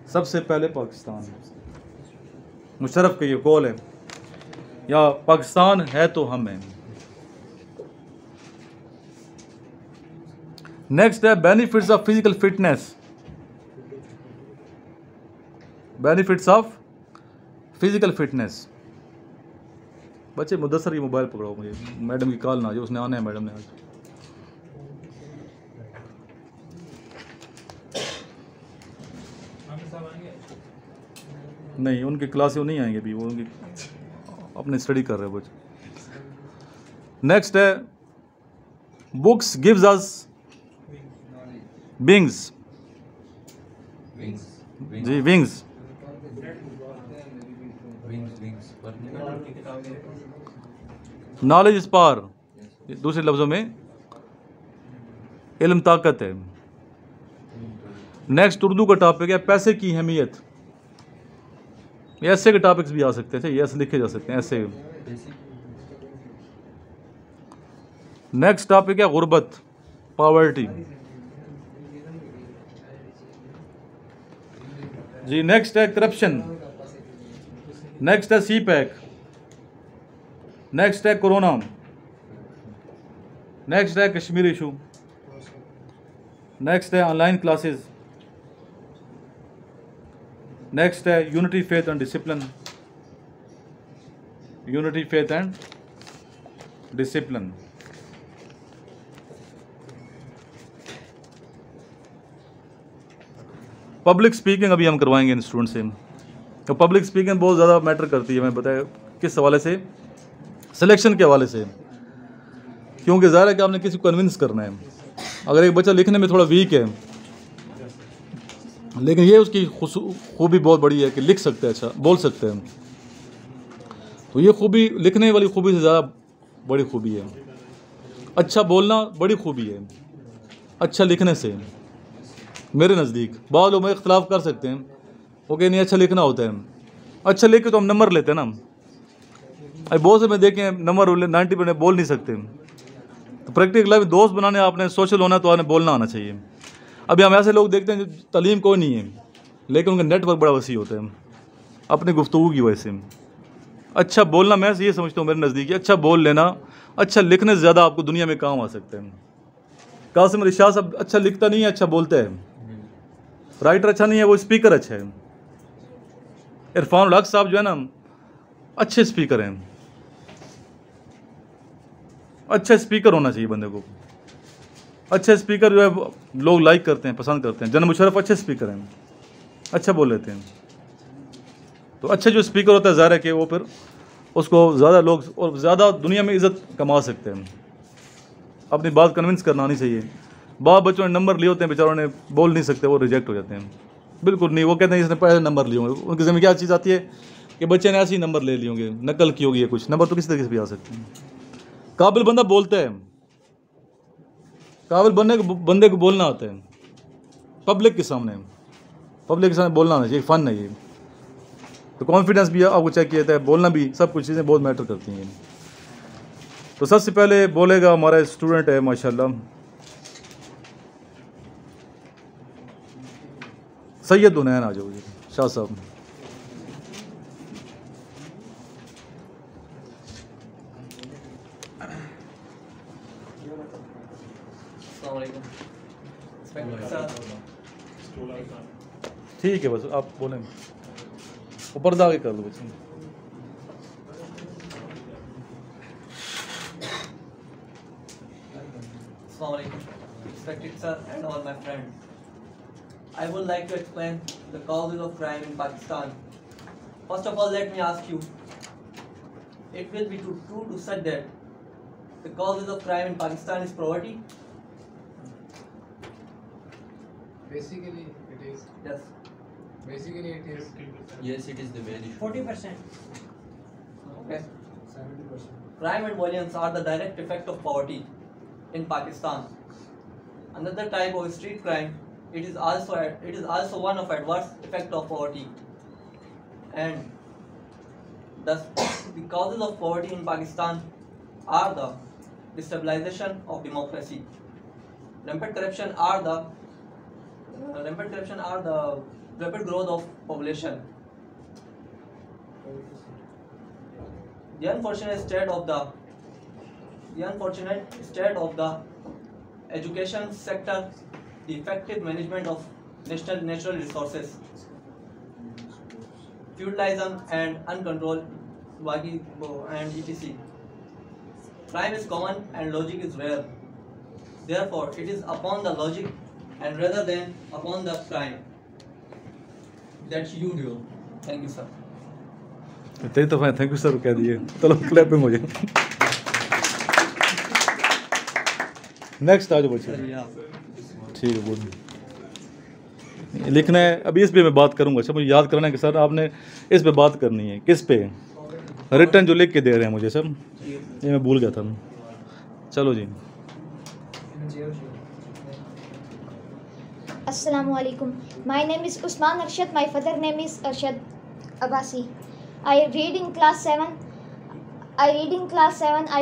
सबसे पहले पाकिस्तान, मुशर्रफ का ये कॉल है, या पाकिस्तान है तो हम हैं। नेक्स्ट है benefits of physical fitness, benefits of physical fitness. बच्चे मुदस्सर ये मोबाइल पकड़ो, मुझे मैडम की कॉल ना आ जाए, उसने आना है मैडम ने आज। नहीं उनकी क्लास वो नहीं आएंगे अभी, वो उनकी अपने स्टडी कर रहे हैं बच्चे। नेक्स्ट है बुक्स गिव्स अस विंग्स, जी विंग्स, नॉलेज इज पावर, दूसरे लफ्जों में इल्म ताकत है। नेक्स्ट उर्दू का टॉपिक है पैसे की अहमियत, ऐसे के टॉपिक्स भी आ सकते थे, ऐसे लिखे जा सकते हैं ऐसे। नेक्स्ट टॉपिक है गुर्बत, पॉवर्टी। जी नेक्स्ट है करप्शन, नेक्स्ट है CPEC, नेक्स्ट है कोरोना, नेक्स्ट है कश्मीर इशू, नेक्स्ट है ऑनलाइन क्लासेस, नेक्स्ट है unity faith and discipline, unity faith and discipline. Public speaking अभी हम करवाएंगे इन स्टूडेंट से, तो पब्लिक स्पीकिंग बहुत ज़्यादा मैटर करती है, मैं बताया किस हवाले से, सिलेक्शन के हवाले से, क्योंकि ज़ाहिर है कि आपने किसी को कन्विंस करना है। अगर एक बच्चा लिखने में थोड़ा वीक है, लेकिन ये उसकी खूबी बहुत बड़ी है कि लिख सकते हैं, अच्छा बोल सकते हैं, तो ये खूबी लिखने वाली खूबी से ज़्यादा बड़ी खूबी है। अच्छा बोलना बड़ी खूबी है, अच्छा लिखने से मेरे नज़दीक। बहुत लोग इख्तलाफ कर सकते हैं, वो कहीं नहीं अच्छा लिखना होता है, अच्छा लिख के तो हम नंबर लेते हैं ना। अभी बहुत से मैं देखें नंबर 90% बोल नहीं सकते, तो तो प्रैक्टिकल लाइफ दोस्त बनाने, आपने सोशल होना तो आपने बोलना आना चाहिए। अभी हम ऐसे लोग देखते हैं जो तालीम कोई नहीं है लेकिन उनका नेटवर्क बड़ा वसी होता है अपनी गुफ्तगू की वजह से। अच्छा बोलना, मैं ये समझता हूँ मेरे नज़दीक, अच्छा बोल लेना, अच्छा लिखने से ज़्यादा आपको दुनिया में काम आ सकते हैं। कासिम अली शाह साहब अच्छा लिखता नहीं है, अच्छा बोलता है। राइटर अच्छा नहीं है, वो स्पीकर अच्छा है। इरफान हक साहब जो है ना अच्छे स्पीकर हैं। अच्छा स्पीकर होना चाहिए बंदे को। अच्छे स्पीकर जो है लोग लाइक करते हैं, पसंद करते हैं। जनरल मुशर्रफ अच्छे स्पीकर हैं, अच्छा बोल लेते हैं। तो अच्छे जो स्पीकर होता है ज़ाहिर है कि वो फिर उसको ज़्यादा लोग और ज़्यादा दुनिया में इज़्ज़त कमा सकते हैं। अपनी बात कन्विंस करना आनी चाहिए। बाप बच्चों ने नंबर लिए होते हैं, बेचारों ने बोल नहीं सकते, वो रिजेक्ट हो जाते हैं। बिल्कुल नहीं, वो कहते हैं इसने पहले नंबर लिए होंगे। उनके ज़िम्मे क्या चीज़ आती है कि बच्चे ने ऐसे ही नंबर ले लिए होंगे, नकल की होगी, कुछ नंबर तो किसी तरीके से भी आ सकते हैं। काबिल बंदा बोलता है, काबिल बंदे को बोलना आता है पब्लिक के सामने बोलना आना चाहिए, फ़न है ये। तो कॉन्फिडेंस भी आपको चेक किया जाता है, बोलना भी, सब कुछ चीज़ें बहुत मैटर करती हैं। तो सबसे पहले बोलेगा हमारा स्टूडेंट है माशाल्लाह सैयद उनैन, आ जाओ जी शाह साहब। ठीक है, बस आप बोलें, ऊपर दागे कर दो बच्चे। Respected sir and all my friends, I would like to explain the causes of crime in Pakistan. First of all, let me ask you, it will be true to say that the causes of crime in Pakistan is poverty? Basically, it is. Yes. Basically, it is. Yes, it is the main issue. 40%. Okay. 70%. Crime and violence are the direct effect of poverty in Pakistan. Another type of street crime, it is also one of adverse effect of poverty. And thus, the causes of poverty in Pakistan are the destabilization of democracy, rampant corruption are the rapid growth of population, the unfortunate state of the education sector, the effective management of natural resources, feudalism and uncontrolled and etc. Crime is common and logic is rare. Therefore, it is upon the logic and rather than upon the crime that you do. Thank you, sir. तेरी तो thank you sir कह दिए, चलो clapping हो जाए। Next आ जाओ बच्चे। ठीक है, बोलिए। लिखना है, अभी इस पे मैं बात करूंगा। अच्छा, मुझे याद करना है कि सर आपने इस पे बात करनी है। किस पे? रिटर्न जो लिख के दे रहे हैं मुझे सब, ये मैं भूल गया था। चलो जी। Assalamualaikum. My name is Usman Arshad. My father name is Arshad Abbasi. I read in class 7. I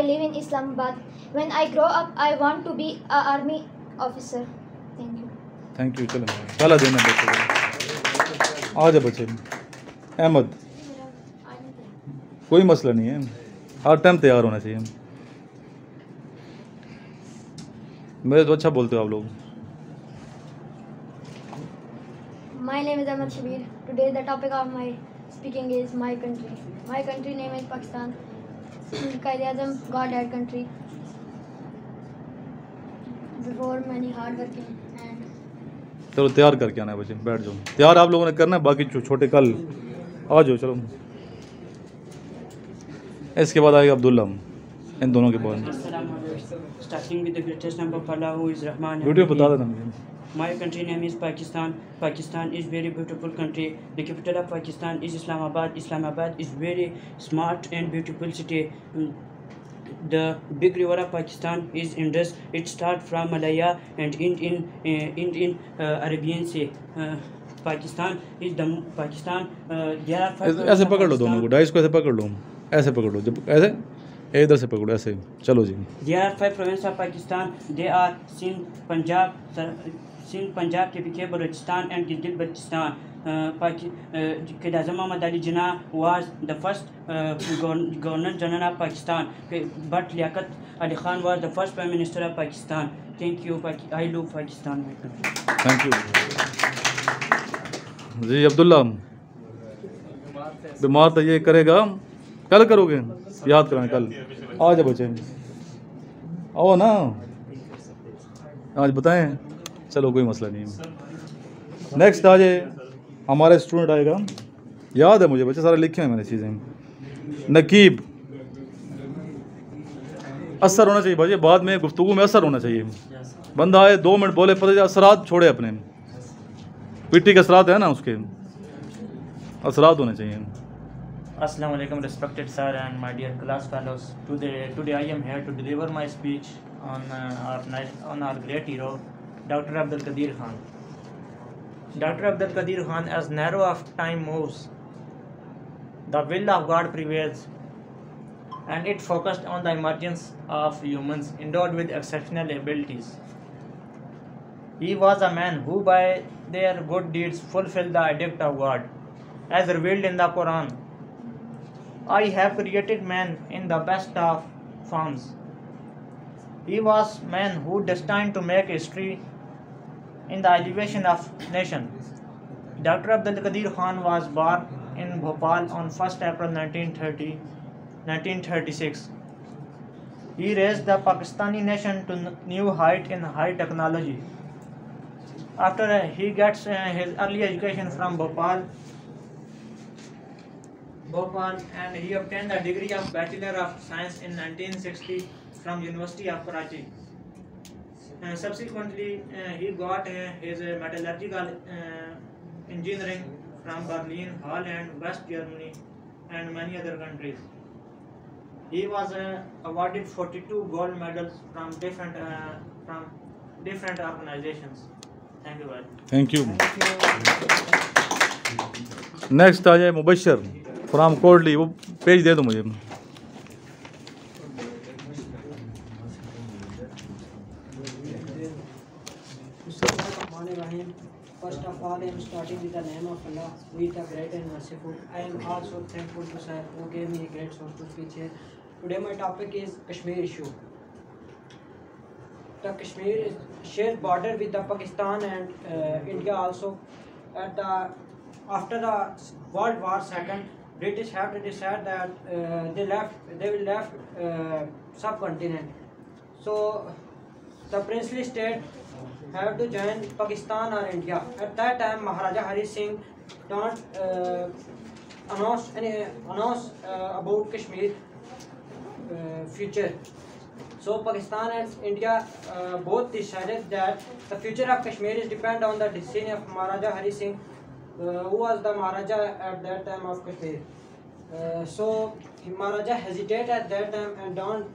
live in Islamabad. When I grow up, I want to be an army officer. Thank you. Thank you. चलो पहला देना बच्चे को। आ जाओ बच्चे। अहमद, कोई मसला नहीं है, हर टाइम तैयार होना चाहिए। मेरे तो अच्छा बोलते हो आप लोग। My name is Ahmad Shabir. Today the topic of my speaking is my country. My country name is Pakistan. Qaid-e-Azam, God-led country. Before many hard working and चलो तैयार करके आना है बच्चे, बैठ जाओ। तैयार आप लोगों ने करना है, बाकी छोटे कल आ जाओ। चलो इसके बाद आएगा अब्दुल्ला, इन दोनों के बाद। Starting with the greatest name of Allah who is Rahman. Video बता देना मुझे। My country name is Pakistan. Pakistan is very beautiful country. The capital of Pakistan is Islamabad. Islamabad is very smart and beautiful city. The big river of Pakistan is Indus. It starts from Malaya and end in Arabian Sea. Pakistan is the Pakistan. There are five ऐसे पकड़ लो दोनों को, dice को ऐसे पकड़ लो, ऐसे पकड़ लो। जब ऐसे इधर से पकड़ो ऐसे, चलो जी। There are 5 provinces of Pakistan. They are Sindh, Punjab, TPK, Balochistan, and Gilgit-Baltistan. Quaid Azam Muhammad Ali Jinnah was the first Governor General of Pakistan, but Liaquat Ali Khan was the first Prime Minister of Pakistan. Thank you. I love Pakistan. Thank you जी। अब्दुल्ला बीमार तो ये करेगा, कल करोगे, याद कराएं कल। आ जाओ बच्चे, आओ ना, आज बताएं। चलो कोई मसला नहीं है। नेक्स्ट आज हमारा स्टूडेंट आएगा, याद है मुझे, बच्चे सारे लिखे हैं मैंने चीज़ें। नकीब, असर होना चाहिए भाई, बाद में गुफ्तगू में असर होना चाहिए। बंदा आए 2 मिनट बोले, पता असरात छोड़े अपने, पीटी के असरात है ना, उसके असरात होने चाहिए। Assalamu alaikum, respected sir and my dear class fellows. Today I am here to deliver my speech on our great hero, Dr. Abdul Qadir Khan. Dr. Abdul Qadir Khan, as narrow of time moves, the will of God prevails, and it focused on the emergence of humans endowed with exceptional abilities. He was a man who by their good deeds fulfilled the edict of God, as revealed in the Quran. I have created man in the best of forms. He was man who destined to make history in the elevation of nation. Dr. Abdul Qadir Khan was born in Bhopal on 1st April 1936. He raised the Pakistani nation to new height in high technology. After he gets his early education from Bhopal, and he obtained a degree of Bachelor of Science in 1960 from University of Karachi. Subsequently, he got his metallurgical engineering from Berlin, Holland, West Germany, and many other countries. He was awarded 42 gold medals from different organizations. Thank you very much. Thank you. Next आ जाए Mubashar from Kotli, वो page दे दो मुझे। First of all, I am starting with the name of Allah, who is the great and merciful. I am also thankful to Sir who gave me a great source to speak here. Today my topic is Kashmir issue. The Kashmir shares border with the Pakistan and India also. After the World War II, British have to decide that they will left subcontinent. So the princely state have to join Pakistan or India. At that time, Maharaja Hari Singh don't announce about Kashmir future. So Pakistan and India both decided that the future of Kashmir is depend on the decision of Maharaja Hari Singh, who was the Maharaja at that time of Kashmir. So Maharaja hesitated at that time and don't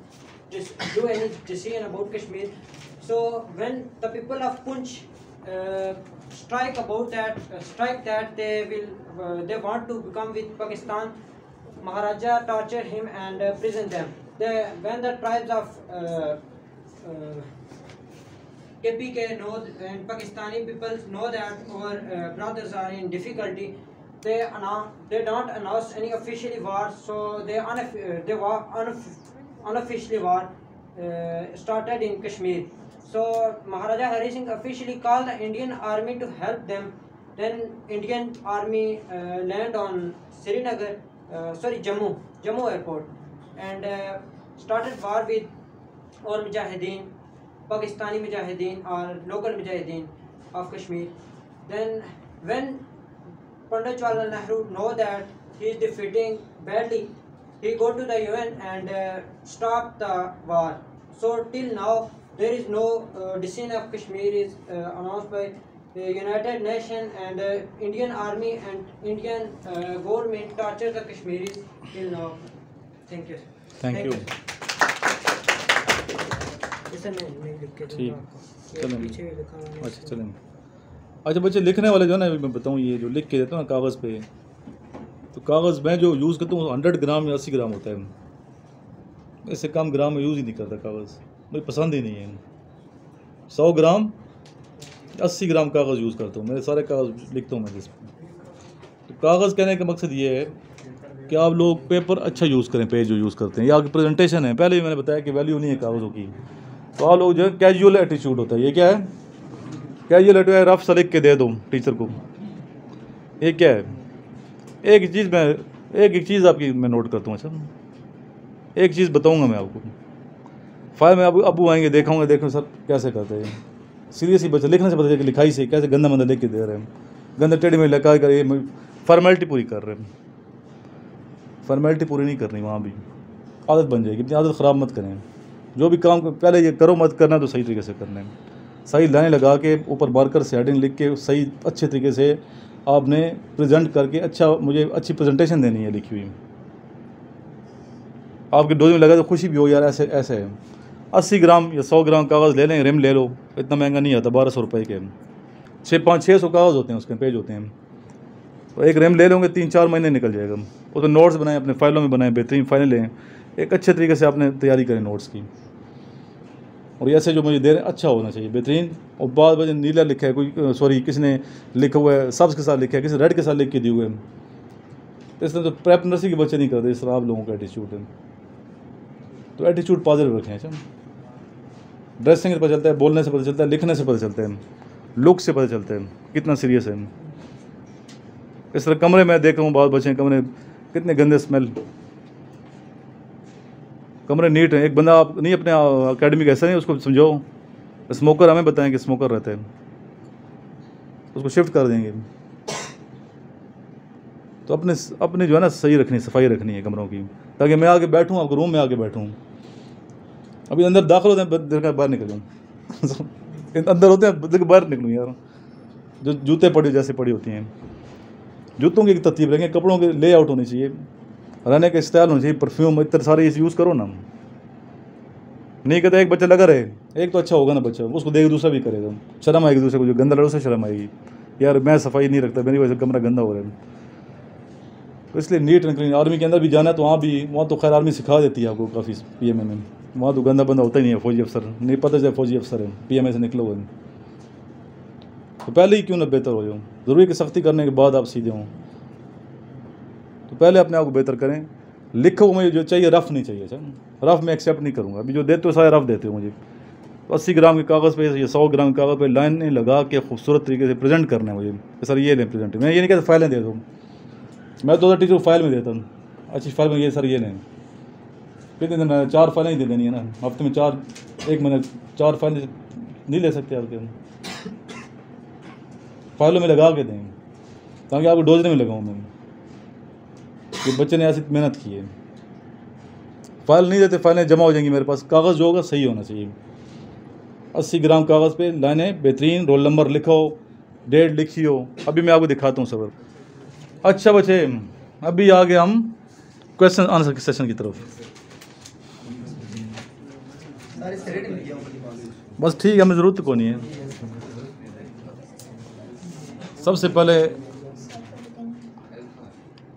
do any decision about Kashmir. So when the people of Punch strike that they want to become with Pakistan, Maharaja tortured him and prisoned them. When the tribes of KPK know and Pakistani people know that our brothers are in difficulty, they don't announce any officially war, so they unofficially war started in Kashmir. So Maharaja Hari Singh officially called the Indian army to help them. Then Indian army land on Jammu airport, and started war with all Mujahideen, Pakistani Mujahideen or local Mujahideen of Kashmir. Then when Pandit Jawaharlal Nehru know that he is defeating badly, he go to the UN and stop the war. So till now there is no decision of Kashmir is announced by the United Nations, and Indian army and Indian government torture the Kashmiris till now. Thank you. Thank you. ठीक, चलेंगे। अच्छा चलेंगे। अच्छा बच्चे लिखने वाले जो है ना, मैं बताऊँ, ये जो लिख के देता हूँ ना कागज़ पे, तो कागज़ मैं जो यूज़ करता हूँ 100 ग्राम या 80 ग्राम होता है। इससे कम ग्राम में यूज़ ही नहीं करता कागज़, मुझे पसंद ही नहीं है। 100 ग्राम 80 ग्राम कागज़ यूज़ करता हूँ, मेरे सारे कागज़ लिखता हूँ मैं जिस पर। तो कागज़ कहने का मकसद ये है कि आप लोग पेपर अच्छा यूज़ करें, पेज जो यूज़ करते हैं, या आपकी प्रेजेंटेशन है। पहले भी मैंने बताया कि वैल्यू नहीं है कागज़ों की, तो आप लोग जो है कैजुअल एटीट्यूड होता है। ये क्या है? कैजुअल एटीट्यूड, रफ सा लिख के दे दो टीचर को। ये क्या है? एक चीज़ आपकी मैं नोट करता हूँ। अच्छा, एक चीज़ बताऊँगा मैं आपको। फाइल में अबू आएंगे, देखो सर कैसे करते हैं। सीरियस ही बच्चा लिखने से पता चले कि लिखाई से कैसे गंदा मंदा लिख के दे रहे हैं, गंदा टेढ़ी में लगा कर, ये फॉर्मेलिटी पूरी कर रहे हैं। फॉर्मेलिटी पूरी नहीं करनी, वहाँ भी आदत बन जाएगी। अपनी आदत ख़राब मत करें। जो भी काम पहले ये करो मत करना तो सही तरीके से करना है। सही लाइन लगा के ऊपर मार्कर से हेडिंग लिख के सही अच्छे तरीके से आपने प्रेजेंट करके मुझे अच्छी प्रेजेंटेशन देनी है लिखी हुई। आपके डोज में लगा तो खुशी भी हो, यार ऐसे है। 80 ग्राम या 100 ग्राम कागज़ ले लें, रिम ले लो, इतना महंगा नहीं आता, 1200 रुपये के। 600 कागज़ होते हैं, उसके पेज होते हैं। तो एक रिम ले लोगे 3-4 महीने निकल जाएगा। उसमें नोट्स बनाएं, अपने फाइलों में बनाएं, बेहतरीन फाइलें लें, एक अच्छे तरीके से आपने तैयारी करें नोट्स की। और ऐसे जो मुझे दे रहे हैं अच्छा होना चाहिए, बेहतरीन। और बाद में नीला लिखा है कोई, किसी ने लिखा हुआ है सब्ज़ के साथ लिखा है, किसी रेड के साथ लिख के दिए हुए हैं। तो इस तरह तो प्रेप नर्सरी के बच्चे नहीं करते, इस तरह आप लोगों का एटीट्यूड है। तो एटीट्यूड पॉजिटिव रखें। अच्छा, ड्रेसिंग से पता चलता है, बोलने से पता चलता है, लिखने से पता चलता है, लुक से पता चलता है कितना सीरियस है। इस तरह कमरे में देख रहा हूँ बहुत बच्चे, कमरे कितने गंदे स्मेल, कमरे नीट हैं। एक बंदा आप नहीं अपने अकेडमी का ऐसा नहीं, उसको समझाओ स्मोकर, हमें बताएं कि स्मोकर रहते हैं, उसको शिफ्ट कर देंगे। तो अपने जो है ना सही रखनी, सफाई रखनी है कमरों की, ताकि मैं आके बैठूँ, आपके रूम में आके बैठूँ। अभी अंदर दाखिल होते हैं, दिल का बाहर निकल जाऊँ अंदर होते हैं, दिल के बाहर निकलूँ यार। जो जूते पड़ी जैसे पड़ी होती हैं, जूतों की तरतीब रखें, कपड़ों के लेआउट होनी चाहिए, रहने का स्टाइल होना चाहिए, परफ्यूम इतने सारे यूज़ करो ना। नहीं कहते एक बच्चा लगा रहे, एक तो अच्छा होगा ना बच्चा, उसको देख दूसरा भी करेगा, शर्म आएगी दूसरे को, जो गंदा लड़ो से शर्म आएगी, यार मैं सफाई नहीं रखता, मेरी वजह से कमरा गंदा हो रहा है। तो इसलिए नीट एंड क्लीन। आर्मी के अंदर भी जाना है तो वहाँ तो खैर आर्मी सिखा देती है आपको काफ़ी, PMA में। वहाँ तो गंदा बंदा होता ही नहीं है, फौजी अफसर नहीं पता चले फौजी अफसर है, PMA से निकलो हुए। तो पहले ही क्यों ना बेहतर हो जाओ, ज़रूरी कि सख्ती करने के बाद आप सीधे हों। तो पहले अपने आप को बेहतर करें। लिखो मुझे जो चाहिए, रफ़ नहीं चाहिए। अच्छा, रफ़ मैं एक्सेप्ट नहीं करूँगा। अभी जो देते हो सारे रफ़ देते हो मुझे। 80 ग्राम के कागज़ पे या 100 ग्राम के कागज़ पे लाइनें लगा के खूबसूरत तरीके से प्रेजेंट करना है मुझे। सर ये लें प्रेजेंट, मैं ये नहीं कहता फाइलें दे दो, मैं तो टीचर को फाइल में देता हूँ, अच्छी फाइल में ये सर ये लें। कितने दिन 4 फाइलें ही दे देनी है ना, हफ्ते में 4, 1 महीने 4 फाइलें नहीं ले सकते आपके, फाइलों में लगा के दें ताकि आपको डोजने में लगाऊँ मैं कि बच्चे ने ऐसी मेहनत की है। फाइल नहीं देते, फाइलें जमा हो जाएंगी मेरे पास। कागज़ जो होगा सही होना चाहिए। 80 ग्राम कागज़ पे लाइनें बेहतरीन, रोल नंबर लिखो, डेट लिखी हो। अभी मैं आपको दिखाता हूँ सबर। अच्छा बच्चे, अभी आगे हम क्वेश्चन आंसर के सेशन की तरफ। बस ठीक है, हमें ज़रूरत को नहीं है। सबसे पहले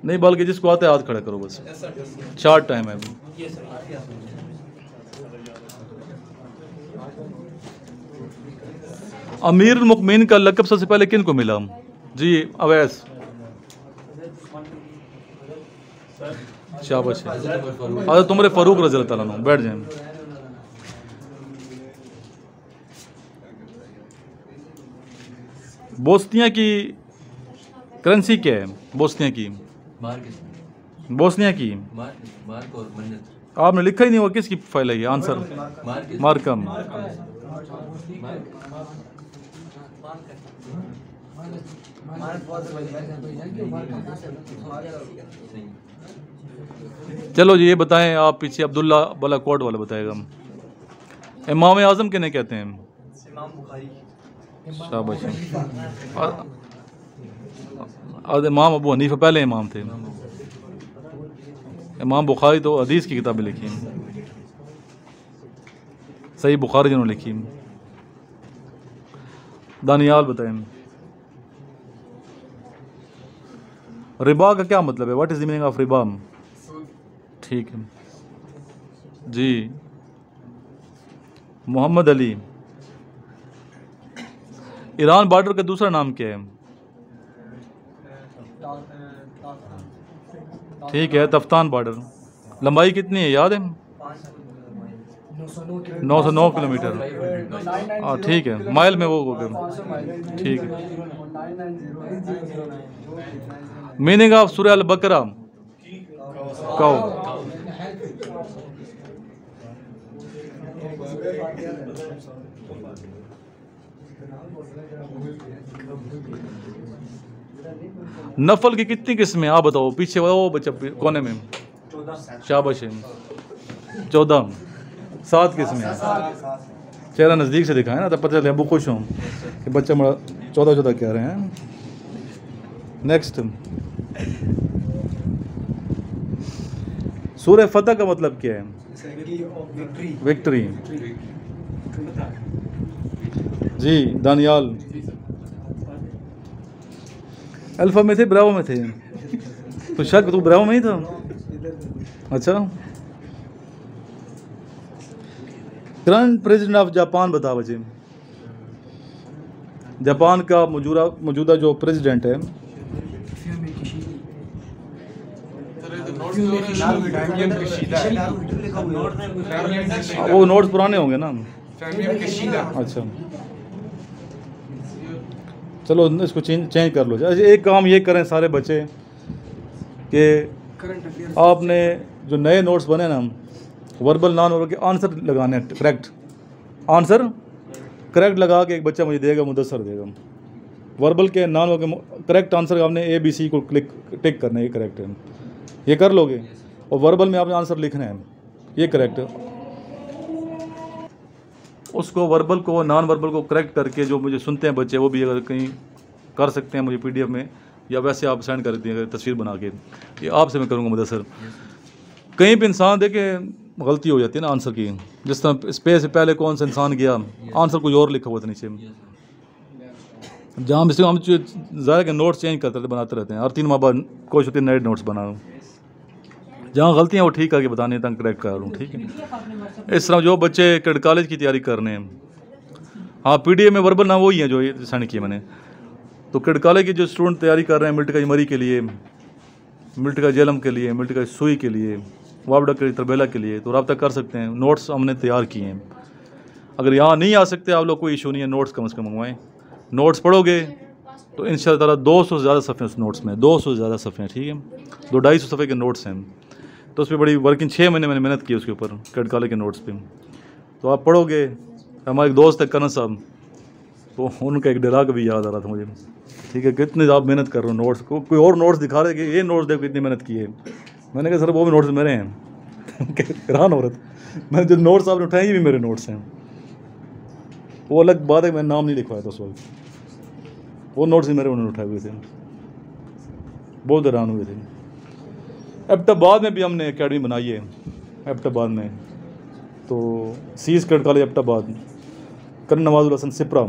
नहीं, बल्कि जिसको आते हाथ खड़ा करो बस, शार्ट टाइम है अभी। अमीरुल मुमिनीन का लक़ब सबसे पहले किन को मिला? जी अवैस, शाबाश। हज़रत उमर फ़ारूक रज़ी अल्लाह ताला अन्हु, बैठ जाएं। बोस्निया की करेंसी क्या है? बोस्निया की मार्क और मन्नत। आपने लिखा ही नहीं हुआ, किसकी फाइल है ये? आंसर मार्कम। चलो जी, ये बताएं आप पीछे अब्दुल्ला बलाकोट वाला बताएगा। इमाम आज़म किन्हें कहते हैं? शाबाश। इमाम अबू हनीफा पहले इमाम थे। इमाम बुखारी तो हदीस की किताबें लिखी हैं, सही बुखारी जिन्होंने लिखी। दानियाल बताएं, रिबा का क्या मतलब है? What is the meaning of Riba? ठीक है, जी। मोहम्मद अली। ईरान बॉर्डर का दूसरा नाम क्या है? ठीक है, तफ्तान बॉर्डर। लंबाई कितनी है याद है? 909 किलोमीटर। हाँ ठीक है, माइल में वो हो गया। ठीक है। मीनिंग ऑफ सूरह अल बकरा, कौ। नफल की कितनी किस्में आप बताओ? पीछे वो बच्चा कोने में, शाबाश है। 14, 7 किस्में। चेहरा नज़दीक से दिखाएं ना, तब पता चले। अबू खुश हूँ कि बच्चा बड़ा 14 कह रहे हैं। नेक्स्ट, सूरह फतह का मतलब क्या है? विक्ट्री। जी दानियाल। अल्फा में थे, ब्रावो में थे? तो शक तू ब्रावो में ही था। अच्छा, करंट प्रेसिडेंट ऑफ जापान बता बच्चे। जापान का मौजूदा जो प्रेसिडेंट है। वो नोट्स पुराने होंगे ना। अच्छा चलो इसको चेंज कर लो। एक काम ये करें सारे बच्चे कि आपने जो नए नोट्स बने ना, वर्बल नॉन वर्बल के आंसर लगाने हैं। करेक्ट आंसर करेक्ट लगा के एक बच्चा मुझे देगा, मुदस्सर देगा। वर्बल के नॉन वर्बल के करेक्ट आंसर आपने ABC को टिक करना है, ये करेक्ट है, ये कर लोगे। और वर्बल में आपने आंसर लिखना है, ये करेक्ट है। उसको वर्बल को नॉन वर्बल को करेक्ट करके जो मुझे सुनते हैं बच्चे, वो भी अगर कहीं कर सकते हैं मुझे PDF में, या वैसे आप सेंड कर दिए तस्वीर बना के, ये आपसे मैं करूँगा मुदस्सर। कहीं भी इंसान देखे गलती हो जाती है ना आंसर की, जिस तरह स्पेस से पहले कौन सा इंसान गया, आंसर कोई और लिखा हुआ था नीचे। जहाँ भी हम ज़ाहिर के नोट्स चेंज करते रहते, बनाते रहते हैं, हर 3 माह बाद कोशिश होती है नए नोट्स बनाओ। जहाँ गलतियाँ वो ठीक करके बताने तक करेक्ट कर लूँ। ठीक है। इस तरह जो बच्चे कैडेट कॉलेज की तैयारी कर रहे हैं, हाँ PDF में वर्बल ना वही है जो सेंड किए मैंने। तो कैडेट कॉलेज के जो स्टूडेंट तैयारी कर रहे हैं मिलिट्री का मरी के लिए, मिलिट्री का जेलम के लिए, मिलिट्री का सुई के लिए, वापडा के तरबेला के लिए, तो रब्ता कर सकते हैं। नोट्स हमने तैयार किए हैं। अगर यहाँ नहीं आ सकते आप लोग, कोई इशू नहीं है, नोट्स कम से कम मंगवाएं। नोट्स पढ़ोगे तो इंशाअल्लाह ताला 200 से ज़्यादा सफ़े उस नोट्स में, 200 से ज़्यादा सफ़े हैं। ठीक है, 200-250 सफ़े के नोट्स हैं। तो उस पर बड़ी वर्किंग 6 महीने मैंने मेहनत की उसके ऊपर, कैडेट कॉलेज के नोट्स पे। तो आप पढ़ोगे। हमारे एक दोस्त है करण साहब, तो उनका एक डायलॉग भी याद आ रहा था मुझे। ठीक है, कितनी आप मेहनत कर रहे हो नोट्स को, कोई और नोट्स दिखा रहे कि ये नोट्स देखो कितनी मेहनत की है। मैंने कहा सर वो भी नोट्स मेरे हैं। हैरान हो रहा था। मैंने जो नोट्स आपने उठाए ये भी मेरे नोट्स हैं। वो अलग बात है, मैंने नाम नहीं लिखवाया था उस वक्त, वो नोट्स ही मेरे उन्होंने उठाए हुए थे। बहुत हैरान हुए थे। एबटाबाद में भी हमने एकेडमी बनाई है, एबटाबाद में। तो सीज cadet college Abbottabad, colonel Nawazul Hassan Sipra,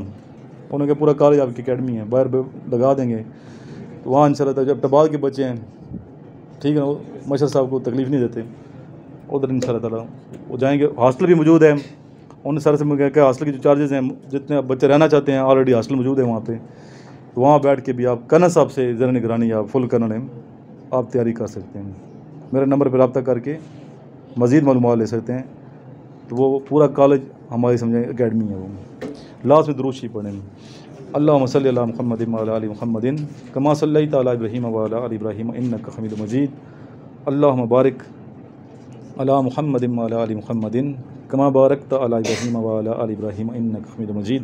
उन्होंने पूरा कॉलेज आपकी एकेडमी है, बाहर लगा देंगे। तो वहाँ इंशाल्लाह जब एबटाबाद के बच्चे हैं, ठीक है ना, मशर साहब को तकलीफ़ नहीं देते, उधर इंशाल्लाह ताला वो जाएंगे। हॉस्टल भी मौजूद है। उन सारे से मुझे क्या हॉस्टल के जो चार्जेस हैं, जितने बच्चे रहना चाहते हैं ऑलरेडी हॉस्टल मौजूद है वहाँ पे। तो वहाँ बैठ के भी आप कर्नल साहब से ज़रा निगरानी, या फुल कर्नल हैं, आप तैयारी कर सकते हैं। मेरे नंबर पर रब्ता करके मज़ीद मालूमात ले सकते हैं। तो वो पूरा कॉलेज हमारी समझें एकेडमी है। वो लास्ट में दुरूद शरीफ पढ़ें, अल्लाहुम्मा सल्लि अला मुहम्मदिन व अला आलि मुहम्मदिन कमा सल्लैता अला इब्राहीम व अला आलि इब्राहीम इन्नका हमीदुम मजीद। अल्लाहुम्मा बारिक अला मुहम्मदिन व अला आलि मुहम्मदिन कमा बारकता अला इब्राहीम व अला आलि इब्राहीम इन्नका हमीदुम मजीद।